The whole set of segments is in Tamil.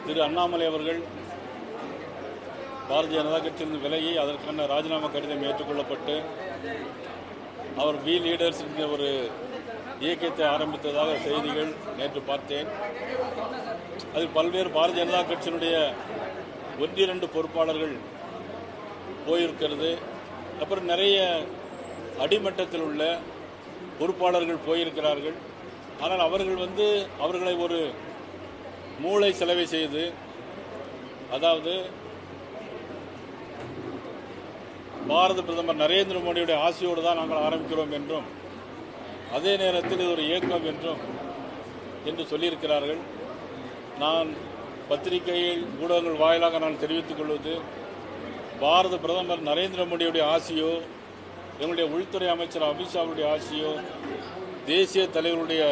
திரு அண்ணாமலை அவர்கள் பாரதிய ஜனதா கட்சியின் விலகி அதற்கான ராஜினாமா கடிதம் ஏற்றுக்கொள்ளப்பட்டு அவர் வி லீடர்ஸ் என்ற ஒரு இயக்கத்தை ஆரம்பித்ததாக செய்திகள் நேற்று பார்த்தேன். அதில் பல்வேறு பாரதிய ஜனதா கட்சியினுடைய 1-2 பொறுப்பாளர்கள் போயிருக்கிறது. அப்புறம் நிறைய அடிமட்டத்தில் உள்ள பொறுப்பாளர்கள் போயிருக்கிறார்கள். ஆனால் அவர்களை ஒரு மூளை செலவை செய்து, அதாவது பாரத பிரதமர் நரேந்திர மோடியுடைய ஆசையோடு தான் நாங்கள் ஆரம்பிக்கிறோம் என்றும் அதே நேரத்தில் இது ஒரு இயக்கம் என்று சொல்லியிருக்கிறார்கள். நான் பத்திரிகையில் ஊடகங்கள் வாயிலாக நான் தெரிவித்துக் கொள்வது, பாரத பிரதமர் நரேந்திர மோடியுடைய ஆசையோ, எங்களுடைய உள்துறை அமைச்சர் அமித்ஷாவுடைய ஆசையோ, தேசிய தலைவருடைய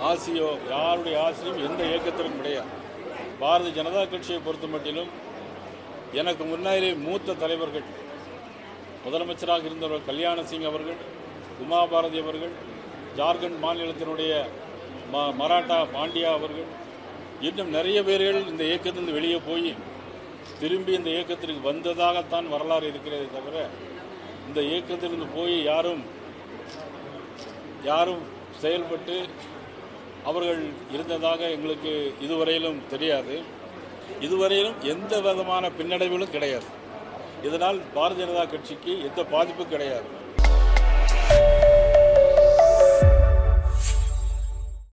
ஆசையோ, யாருடைய ஆசையும் எந்த இயக்கத்திலும் கிடையாது. பாரதிய ஜனதா கட்சியை பொறுத்த மட்டிலும் எனக்கு முன்னாடி மூத்த தலைவர்கள், முதலமைச்சராக இருந்தவர்கள் கல்யாண சிங் அவர்கள், உமா பாரதி அவர்கள், ஜார்க்கண்ட் மாநிலத்தினுடைய மராட்டா பாண்டியா அவர்கள், இன்னும் நிறைய பேர்கள் இந்த இயக்கத்திலிருந்து வெளியே போய் திரும்பி இந்த இயக்கத்திற்கு வந்ததாகத்தான் வரலாறு இருக்கிறதே தவிர, இந்த இயக்கத்திலிருந்து போய் யாரும் செயல்பட்டு அவர்கள் இருந்ததாக எங்களுக்கு இதுவரையிலும் தெரியாது. இதுவரையிலும் எந்த விதமான பின்னடைவுகளும் கிடையாது. இதனால் பாரதிய ஜனதா கட்சிக்கு எந்த பாதிப்பும் கிடையாது.